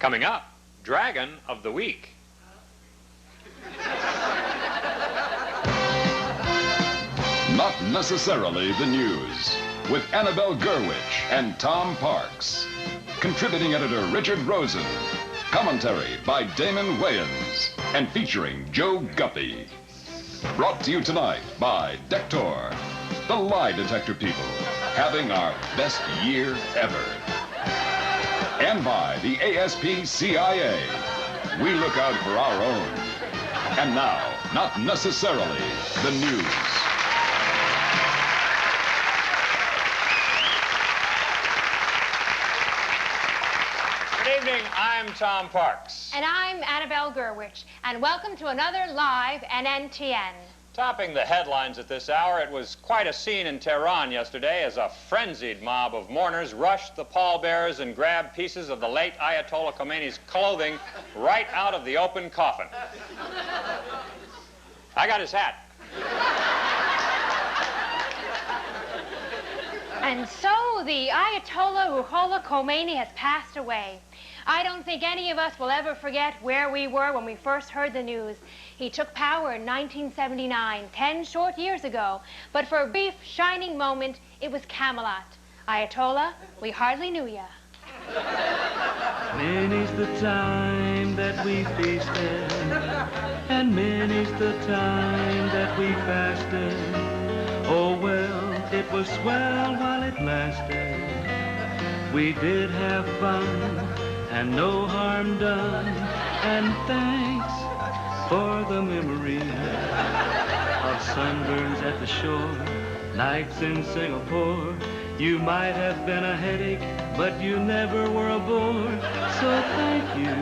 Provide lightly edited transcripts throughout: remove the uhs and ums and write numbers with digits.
Coming up, Dragon of the Week. Not necessarily the news, with AnnabelleGurwitch and Tom Parks. Contributing editor Richard Rosen. Commentary by Damon Wayans. And featuring Joe Guppy. Brought to you tonight by Dector, the lie detector people, having our best year ever. And by the ASPCIA. We look out for our own. And now, not necessarily the news. Good evening, I'm Tom Parks. And I'm AnnabelleGurwitch, and welcome to another live NNTN. Topping the headlines at this hour, it was quite a scene in Tehran yesterday as a frenzied mob of mourners rushed the pallbearers and grabbed pieces of the late Ayatollah Khomeini's clothing right out of the open coffin. I got his hat. And so the Ayatollah Ruhollah Khomeini has passed away. I don't think any of us will ever forget where we were when we first heard the news. He took power in 1979, 10 short years ago. But for a brief, shining moment, it was Camelot. Ayatollah, we hardly knew ya. Many's the time that we feasted, and many's the time that we fasted. Oh, well, it was swell while it lasted. We did have fun, and no harm done. And thanks for the memory of sunburns at the shore, nights in Singapore. You might have been a headache, but you never were a bore. So thank you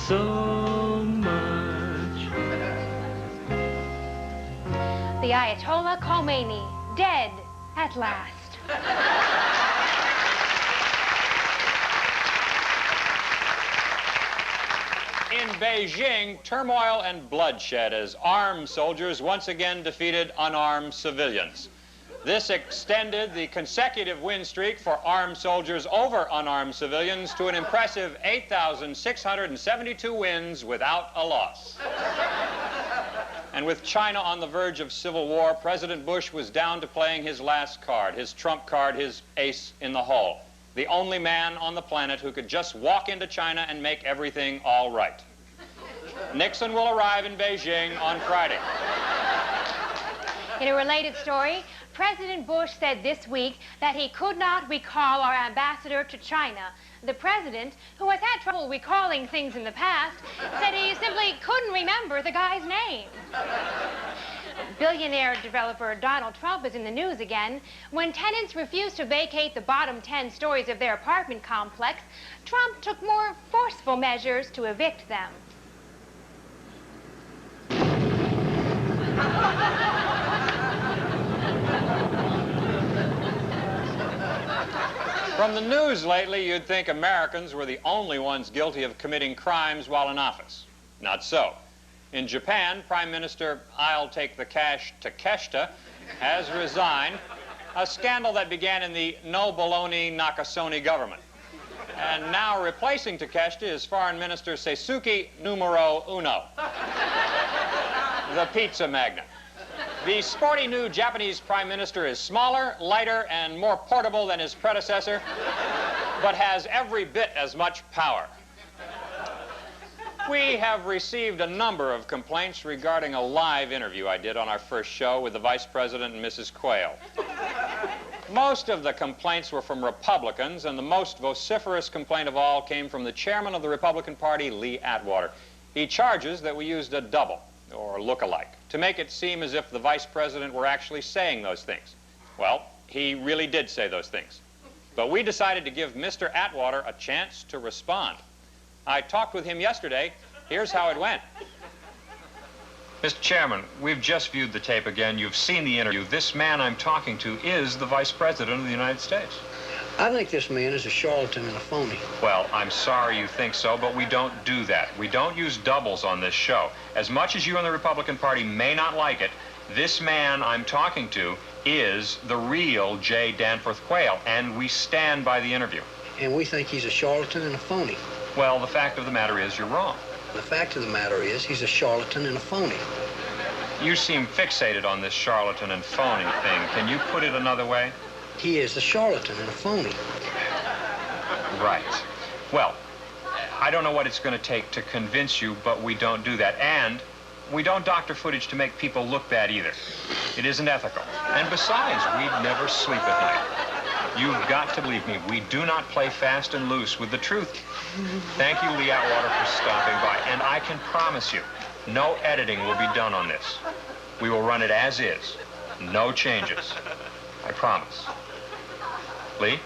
so much. The Ayatollah Khomeini, dead at last. In Beijing, turmoil and bloodshed as armed soldiers once again defeated unarmed civilians. This extended the consecutive win streak for armed soldiers over unarmed civilians to an impressive 8,672 wins without a loss. And with China on the verge of civil war, President Bush was down to playing his last card, his trump card, his ace in the hole. The only man on the planet who could just walk into China and make everything all right. Nixon will arrive in Beijing on Friday. In a related story, President Bush said this week that he could not recall our ambassador to China. The president, who has had trouble recalling things in the past, said he simply couldn't remember the guy's name. Billionaire developer Donald Trump is in the news again. When tenants refused to vacate the bottom 10 stories of their apartment complex, Trump took more forceful measures to evict them. From the news lately, you'd think Americans were the only ones guilty of committing crimes while in office. Not so. In Japan, Prime Minister I'll Take the Cash Takeshita has resigned, a scandal that began in the No Baloney Nakasone government. And now replacing Takeshita is Foreign Minister Seisuke Numero Uno, the pizza magnate. The sporty new Japanese Prime Minister is smaller, lighter, and more portable than his predecessor, but has every bit as much power. We have received a number of complaints regarding a live interview I did on our first show with the Vice President and Mrs. Quayle. Most of the complaints were from Republicans, and the most vociferous complaint of all came from the chairman of the Republican Party, Lee Atwater. He charges that we used a double, or look-alike, to make it seem as if the Vice President were actually saying those things. Well, he really did say those things. But we decided to give Mr. Atwater a chance to respond. I talked with him yesterday. Here's how it went. Mr. Chairman, we've just viewed the tape again. You've seen the interview. This man I'm talking to is the Vice President of the United States. I think this man is a charlatan and a phony. Well, I'm sorry you think so, but we don't do that. We don't use doubles on this show. As much as you and the Republican Party may not like it, this man I'm talking to is the real J. Danforth Quayle, and we stand by the interview. and we think he's a charlatan and a phony. Well, the fact of the matter is you're wrong. The fact of the matter is he's a charlatan and a phony. You seem fixated on this charlatan and phony thing. Can you put it another way? He is a charlatan and a phony. Right. Well, I don't know what it's going to take to convince you, but we don't do that. And we don't doctor footage to make people look bad either. It isn't ethical. And besides, we'd never sleep at night. You've got to believe me, we do not play fast and loose with the truth. Thank you, Lee Atwater, for stopping by. And I can promise you, no editing will be done on this. We will run it as is. No changes. I promise. Lee?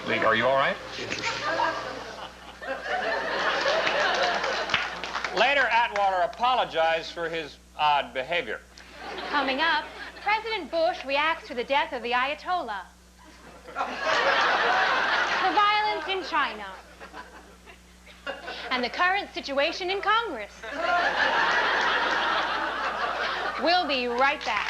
Lee, are you all right? Later, Atwater apologized for his odd behavior. Coming up, President Bush reacts to the death of the Ayatollah. The violence in China. And the current situation in Congress. We'll be right back.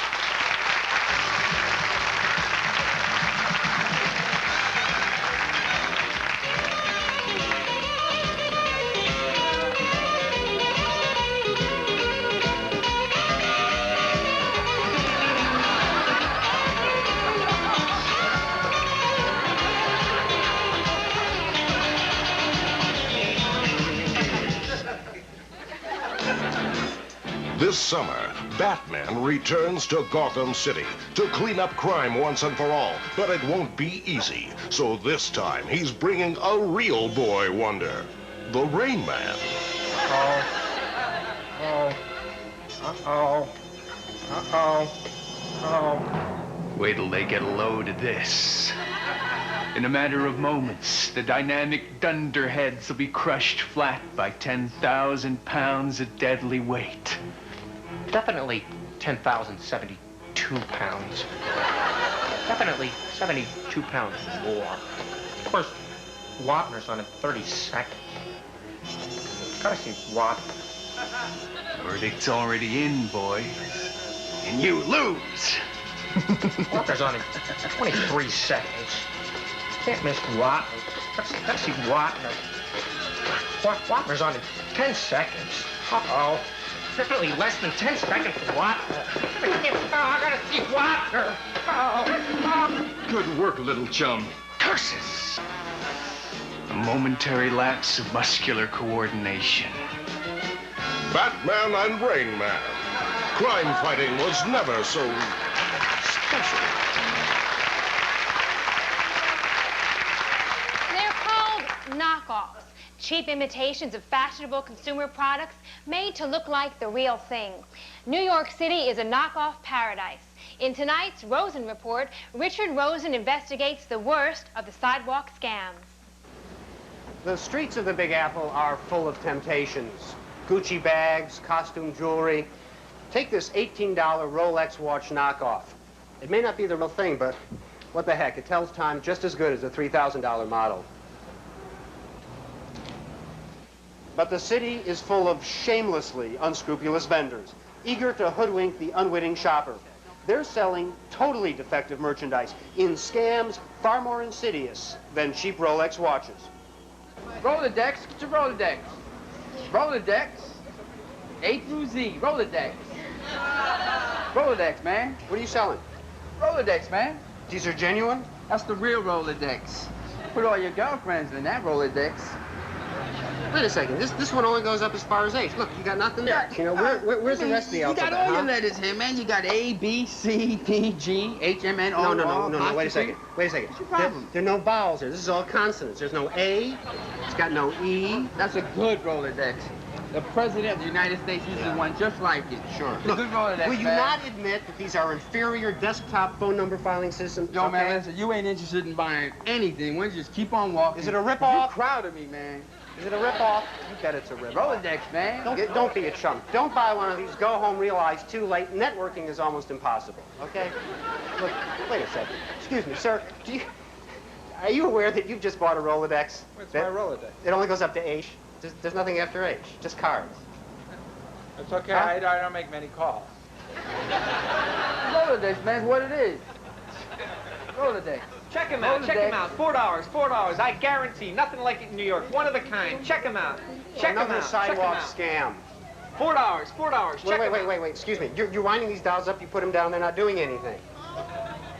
This summer, Batman returns to Gotham City to clean up crime once and for all. But it won't be easy. So this time, he's bringing a real boy wonder. The Rain Man. Wait till they get a load of this. In a matter of moments, the dynamic dunderheads will be crushed flat by 10,000 pounds of deadly weight. Definitely 10,072 pounds. Definitely 72 pounds more. Of course, Wapner's on in 30 seconds. Gotta see Wapner. Verdict's already in, boys. And you lose. Wapner's on in 23 seconds. Can't miss Wapner. Gotta see Wapner. Wapner's on in 10 seconds. Uh-oh. Definitely less than 10 seconds for Wapner. Oh, I gotta see Wapner. Oh. Good work, little chum. Curses! A momentary lapse of muscular coordination. Batman and Rain Man. Crime fighting was never so special. They're called knockoffs. Cheap imitations of fashionable consumer products made to look like the real thing. New York City is a knockoff paradise. In tonight's Rosen report, Richard Rosen investigates the worst of the sidewalk scams. The streets of the Big Apple are full of temptations. Gucci bags, costume jewelry. Take this $18 Rolex watch knockoff. It may not be the real thing, but what the heck, it tells time just as good as a $3,000 model. But the city is full of shamelessly unscrupulous vendors, eager to hoodwink the unwitting shopper. They're selling totally defective merchandise in scams far more insidious than cheap Rolex watches. Rolodex, get your Rolodex. Rolodex, A through Z, Rolodex. Rolodex, man. What are you selling? Rolodex, man. These are genuine? That's the real Rolodex. Put all your girlfriends in that Rolodex. Wait a second, this one only goes up as far as H. Look, you got nothing there. You know, where's the rest of the alphabet, You got all your huh? letters here, man. You got A, B, C, D, G, H, M, N, O, No, wait a second. Wait a second. What's your problem? There are no vowels here. This is all consonants. There's no A. It's got no E. That's a good Rolodex. The President of the United States uses one just like it. Sure. It's a Look, good Rolodex, will you man. not admit that these are inferior desktop phone number filing systems? Yo, man, okay? listen, you ain't interested in buying anything. Why don't you just keep on walking? Is it a ripoff? You proud of me, man. Is it a ripoff? You bet it's a ripoff. Rolodex, man. Don't be a chump. Don't buy one of these. Go home, realize too late. Networking is almost impossible, okay? Look, wait a second. Excuse me, sir. Are you aware that you've just bought a Rolodex? What's my Rolodex? It only goes up to H. There's nothing after H, just cards. It's okay, Huh? I don't make many calls. Rolodex, man, what it is. Rolodex. Check him out. Check him out. $4. $4. I guarantee. Nothing like it in New York. One of a kind. Check him out. Check him out. Another sidewalk scam. $4. $4. Check him out. Wait. Excuse me. You're winding these dolls up. You put them down. They're not doing anything.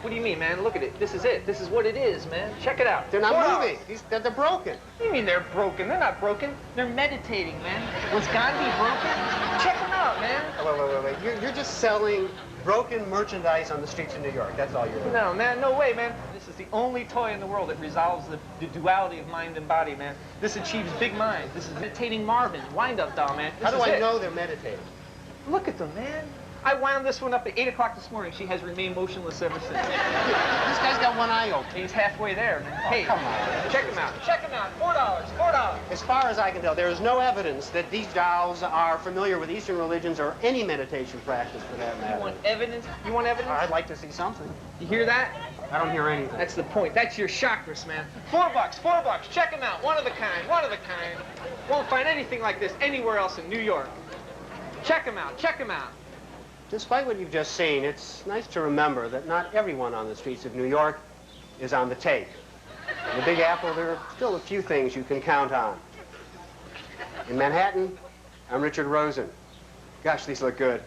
What do you mean, man? Look at it. This is it. This is what it is, man. Check it out. They're not $4. moving. They're broken. What do you mean they're broken? They're not broken. They're meditating, man. Was Gandhi broken? Check them out, man. Wait. You're just selling broken merchandise on the streets of New York. That's all you're doing. No, man. No way, man. This is the only toy in the world that resolves the duality of mind and body, man. This achieves big mind. This is meditating Marvin. Wind-up doll, man. How do I know they're meditating? Look at them, man. I wound this one up at 8 o'clock this morning. She has remained motionless ever since. This guy's got one eye open. He's halfway there, man. Oh, hey, come on. Check him out. Check him out. $4. $4. As far as I can tell, there is no evidence that these dolls are familiar with Eastern religions or any meditation practice for that matter. You want evidence? You want evidence? I'd like to see something. You hear that? I don't hear anything. That's the point. That's your chakras, man. $4. $4. Check him out. One of a kind. One of a kind. Won't find anything like this anywhere else in New York. Check him out. Check him out. Despite what you've just seen, it's nice to remember that not everyone on the streets of New York is on the take. In the Big Apple, there are still a few things you can count on. In Manhattan, I'm Richard Rosen. Gosh, these look good.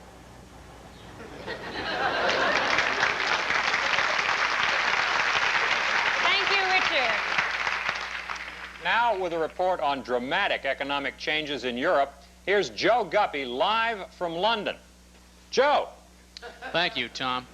Thank you, Richard. Now, with a report on dramatic economic changes in Europe, here's Joe Guppy live from London. Joe. Thank you, Tom.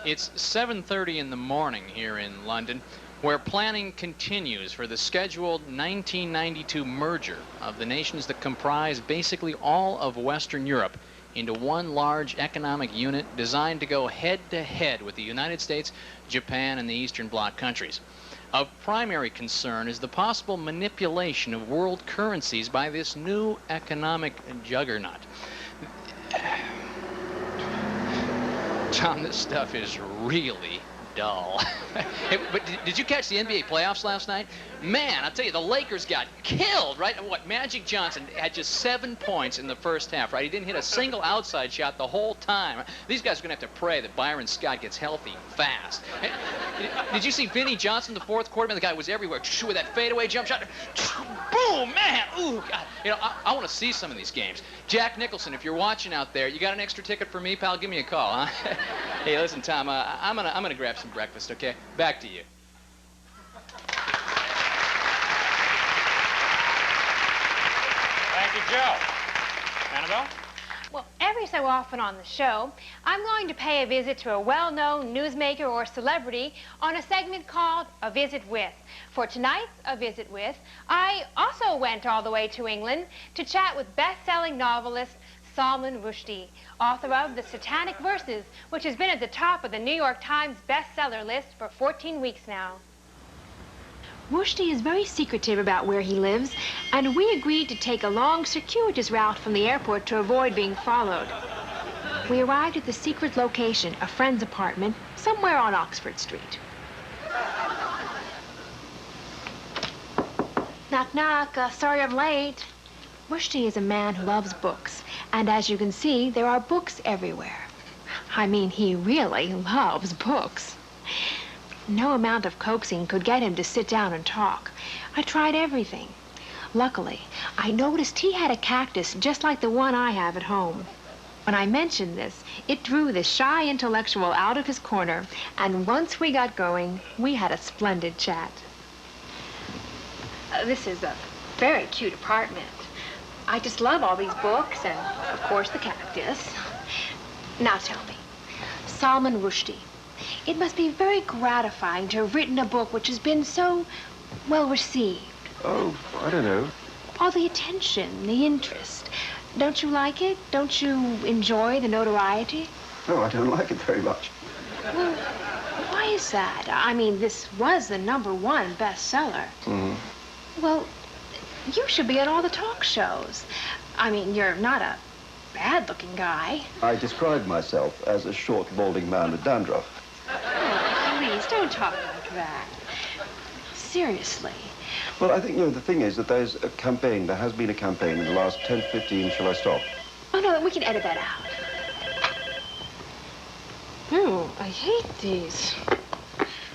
It's 7:30 in the morning here in London, where planning continues for the scheduled 1992 merger of the nations that comprise basically all of Western Europe into one large economic unit designed to go head-to-head with the United States, Japan, and the Eastern Bloc countries. Of primary concern is the possible manipulation of world currencies by this new economic juggernaut. Tom, this stuff is really dull. Hey, but did you catch the NBA playoffs last night? Man, I'll tell you, the Lakers got killed, right? What, Magic Johnson had just 7 points in the first half, right? He didn't hit a single outside shot the whole time. These guys are going to have to pray that Byron Scott gets healthy fast. Did you see Vinnie Johnson in the fourth quarter? Man, the guy was everywhere with that fadeaway jump shot. Boom, man. Ooh, God. You know, I want to see some of these games. Jack Nicholson, if you're watching out there, you got an extra ticket for me, pal? Give me a call, huh? Hey, listen, Tom, I'm gonna grab some breakfast, okay? Back to you. Thank you, Joe. Annabelle? Well, every so often on the show, I'm going to pay a visit to a well-known newsmaker or celebrity on a segment called A Visit With. For tonight's A Visit With, I also went all the way to England to chat with best-selling novelist Salman Rushdie, author of The Satanic Verses, which has been at the top of the New York Times bestseller list for 14 weeks now. Rushdie is very secretive about where he lives, and we agreed to take a long, circuitous route from the airport to avoid being followed. We arrived at the secret location, a friend's apartment, somewhere on Oxford Street. Knock, knock. Sorry I'm late. Rushdie is a man who loves books, and as you can see, there are books everywhere. I mean, he really loves books. No amount of coaxing could get him to sit down and talk. I tried everything. Luckily, I noticed he had a cactus just like the one I have at home. When I mentioned this, it drew the shy intellectual out of his corner, and once we got going, we had a splendid chat. This is a very cute apartment. I just love all these books and, of course, the cactus. Now tell me, Salman Rushdie, it must be very gratifying to have written a book which has been so well received. Oh, I don't know. All the attention, the interest. Don't you like it? Don't you enjoy the notoriety? No, I don't like it very much. Well, why is that? I mean, this was the #1 bestseller. Mm-hmm. Well, you should be at all the talk shows. I mean, you're not a bad-looking guy. I described myself as a short, balding man with dandruff. Oh, please, don't talk like that. Seriously. Well, I think, you know, the thing is that there's a campaign, there has been a campaign in the last 10, 15, shall I stop? Oh, no, we can edit that out. I hate these.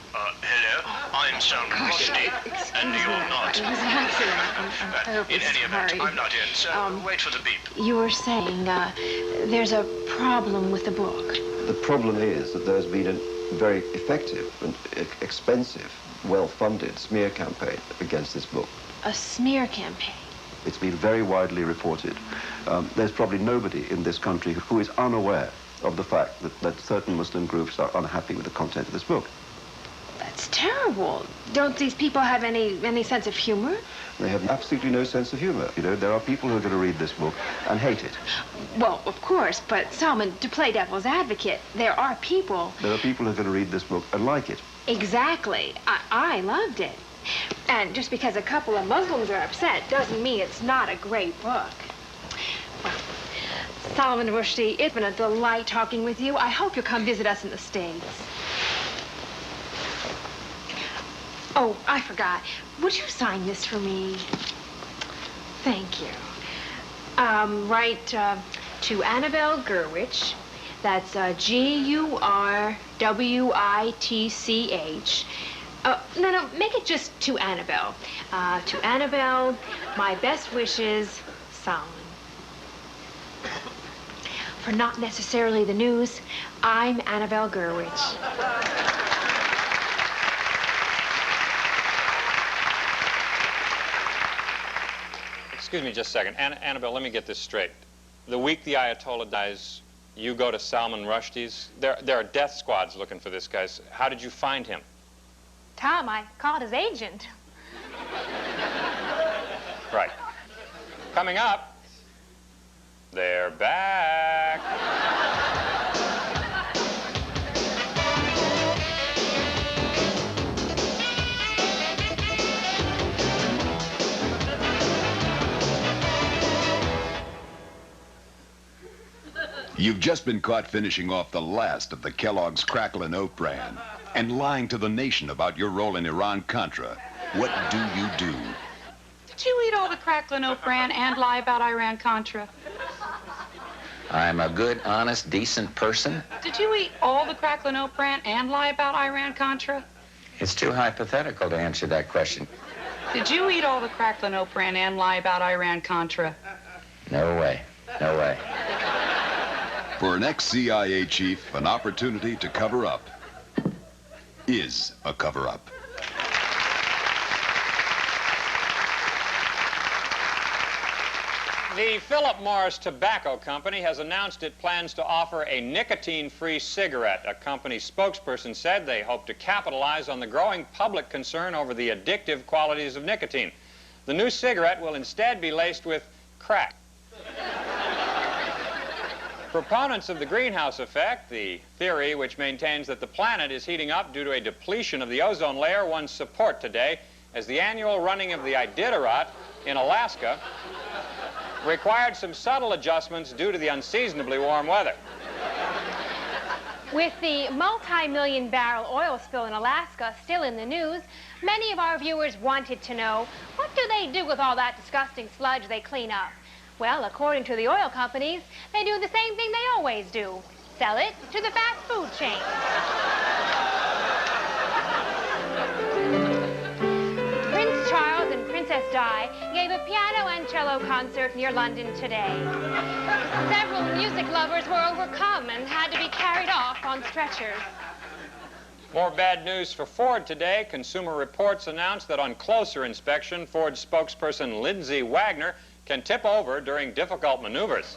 Hello? lines sound rusty, and you're not. It was an accident. In any event, I'm not in, so wait for the beep. You were saying there's a problem with the book. The problem is that there's been a very effective and expensive, well-funded smear campaign against this book. A smear campaign. It's been very widely reported. There's probably nobody in this country who is unaware of the fact that certain Muslim groups are unhappy with the content of this book. That's terrible. Don't these people have any sense of humor? They have absolutely no sense of humor. You know, there are people who are going to read this book and hate it. Well, of course, but Salman, to play devil's advocate, there are people... There are people who are going to read this book and like it. Exactly. I loved it. And just because a couple of Muslims are upset doesn't mean it's not a great book. Well, Salman Rushdie, it's been a delight talking with you. I hope you'll come visit us in the States. Oh, I forgot. Would you sign this for me? Thank you. Write to Annabelle Gurwitch. That's Gurwitch. No, make it just to Annabelle. To Annabelle, my best wishes, Salman. For not necessarily the news, I'm Annabelle Gurwitch. Excuse me just a second. Annabelle, let me get this straight. The week the Ayatollah dies, you go to Salman Rushdie's. There are death squads looking for this guy. How did you find him? Tom, I called his agent. Right. Coming up, they're back. You've just been caught finishing off the last of the Kellogg's Crackle and Oat brand and lying to the nation about your role in Iran-Contra. What do you do? Did you eat all the Crackle and Oat bran and lie about Iran-Contra? I'm a good, honest, decent person. Did you eat all the Crackle and Oat bran and lie about Iran-Contra? It's too hypothetical to answer that question. Did you eat all the Crackle and Oat bran and lie about Iran-Contra? No way. No way. For an ex-CIA chief, an opportunity to cover up is a cover-up. The Philip Morris Tobacco Company has announced it plans to offer a nicotine-free cigarette. A company spokesperson said they hope to capitalize on the growing public concern over the addictive qualities of nicotine. The new cigarette will instead be laced with crack. Proponents of the greenhouse effect, the theory which maintains that the planet is heating up due to a depletion of the ozone layer, won support today as the annual running of the Iditarod in Alaska required some subtle adjustments due to the unseasonably warm weather. With the multi-million-barrel oil spill in Alaska still in the news, many of our viewers wanted to know, what do they do with all that disgusting sludge they clean up? Well, according to the oil companies, they do the same thing they always do. Sell it to the fast food chain. Prince Charles and Princess Di gave a piano and cello concert near London today. Several music lovers were overcome and had to be carried off on stretchers. More bad news for Ford today. Consumer Reports announced that on closer inspection, Ford spokesperson Lindsay Wagner can tip over during difficult maneuvers.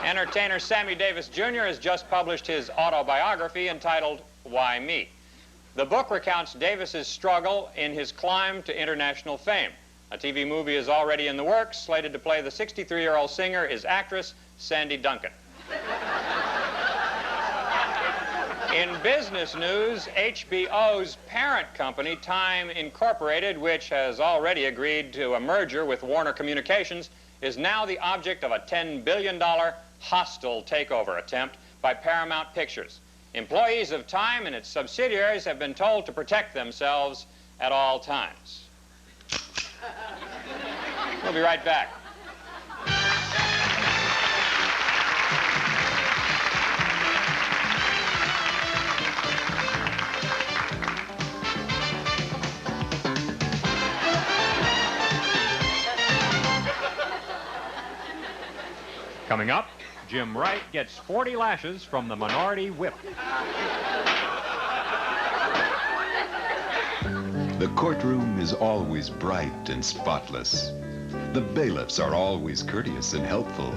Entertainer Sammy Davis Jr. has just published his autobiography entitled Why Me? The book recounts Davis's struggle in his climb to international fame. A TV movie is already in the works. Slated to play the 63-year-old singer is actress Sandy Duncan. In business news, HBO's parent company, Time Incorporated, which has already agreed to a merger with Warner Communications, is now the object of a $10 billion hostile takeover attempt by Paramount Pictures. Employees of Time and its subsidiaries have been told to protect themselves at all times. We'll be right back. Coming up, Jim Wright gets 40 lashes from the Minority Whip. The courtroom is always bright and spotless. The bailiffs are always courteous and helpful.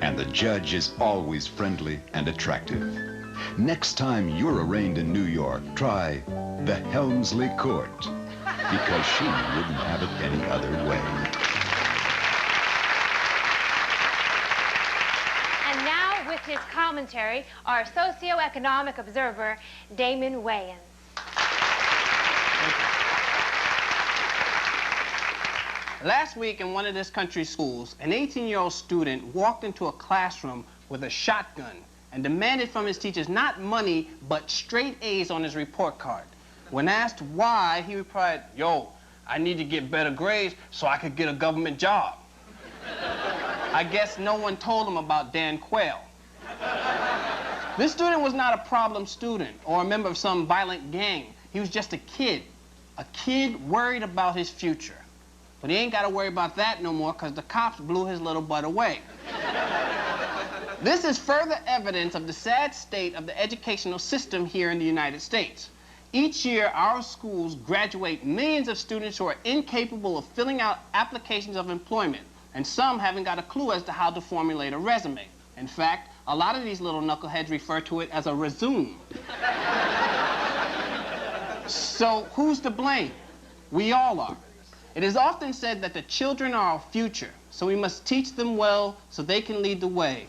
And the judge is always friendly and attractive. Next time you're arraigned in New York, try the Helmsley Court, because she wouldn't have it any other way. And now, with his commentary, our socioeconomic observer, Damon Wayans. Last week in one of this country's schools, an 18-year-old student walked into a classroom with a shotgun and demanded from his teachers not money, but straight A's on his report card. When asked why, he replied, "Yo, I need to get better grades so I could get a government job." I guess no one told him about Dan Quayle. This student was not a problem student or a member of some violent gang. He was just a kid worried about his future. But he ain't got to worry about that no more because the cops blew his little butt away. This is further evidence of the sad state of the educational system here in the United States. Each year, our schools graduate millions of students who are incapable of filling out applications of employment, and some haven't got a clue as to how to formulate a resume. In fact, a lot of these little knuckleheads refer to it as a resume. So who's to blame? We all are. It is often said that the children are our future, so we must teach them well so they can lead the way.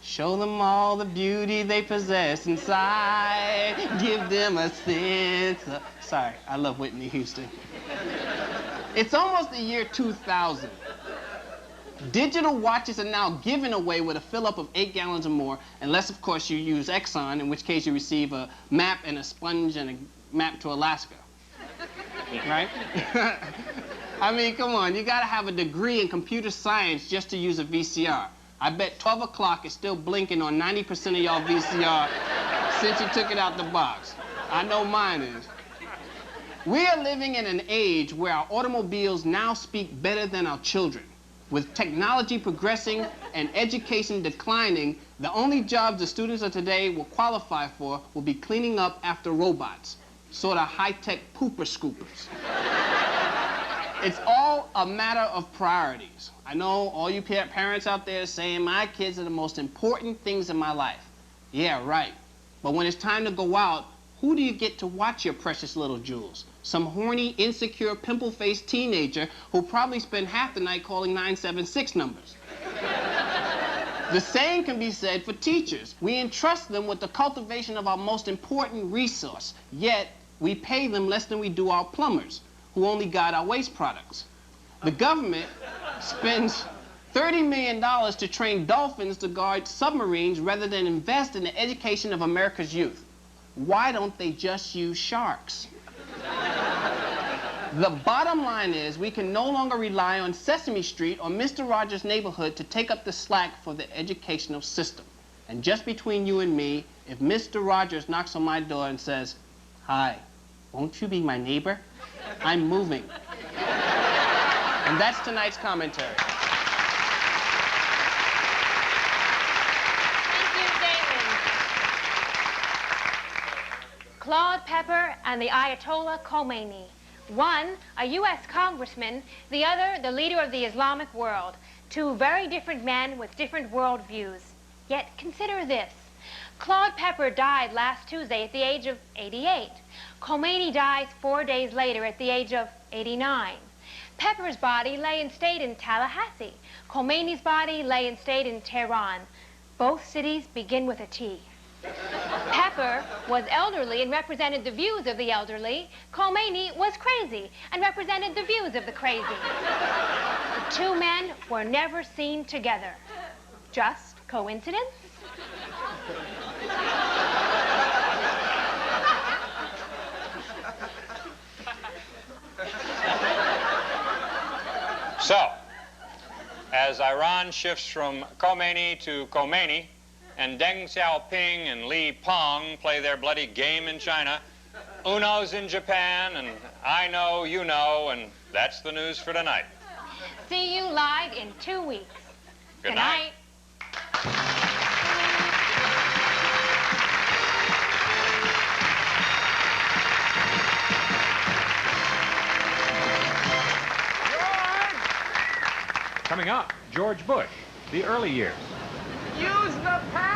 Show them all the beauty they possess inside. Give them a sense of... Sorry, I love Whitney Houston. It's almost the year 2000. Digital watches are now given away with a fill-up of 8 gallons or more, unless, of course, you use Exxon, in which case you receive a map and a sponge and a map to Alaska. Right? I mean, come on, you gotta have a degree in computer science just to use a VCR. I bet 12 o'clock is still blinking on 90% of y'all VCR since you took it out the box. I know mine is. We are living in an age where our automobiles now speak better than our children. With technology progressing and education declining, the only jobs the students of today will qualify for will be cleaning up after robots. Sort of high-tech pooper scoopers. It's all a matter of priorities. I know all you parents out there saying my kids are the most important things in my life. Yeah, right. But when it's time to go out, who do you get to watch your precious little jewels? Some horny, insecure, pimple-faced teenager who'll probably spend half the night calling 976 numbers. The same can be said for teachers. We entrust them with the cultivation of our most important resource, yet we pay them less than we do our plumbers, who only guide our waste products. The government spends $30 million to train dolphins to guard submarines rather than invest in the education of America's youth. Why don't they just use sharks? The bottom line is we can no longer rely on Sesame Street or Mr. Rogers' Neighborhood to take up the slack for the educational system. And just between you and me, if Mr. Rogers knocks on my door and says, "Hi, won't you be my neighbor? I'm moving." And that's tonight's commentary. Thank you, Damon. Claude Pepper and the Ayatollah Khomeini. One, a U.S. congressman, the other, the leader of the Islamic world. Two very different men with different worldviews. Yet consider this. Claude Pepper died last Tuesday at the age of 88. Khomeini dies 4 days later at the age of 89. Pepper's body lay in state in Tallahassee. Khomeini's body lay in state in Tehran. Both cities begin with a T. Pepper was elderly and represented the views of the elderly. Khomeini was crazy and represented the views of the crazy. The two men were never seen together. Just coincidence? So, as Iran shifts from Khomeini to Khomeini, and Deng Xiaoping and Li Peng play their bloody game in China, Uno's in Japan, and I know, you know, and that's the news for tonight. See you live in 2 weeks. Good night. Coming up, George Bush, the early years. Use the pass!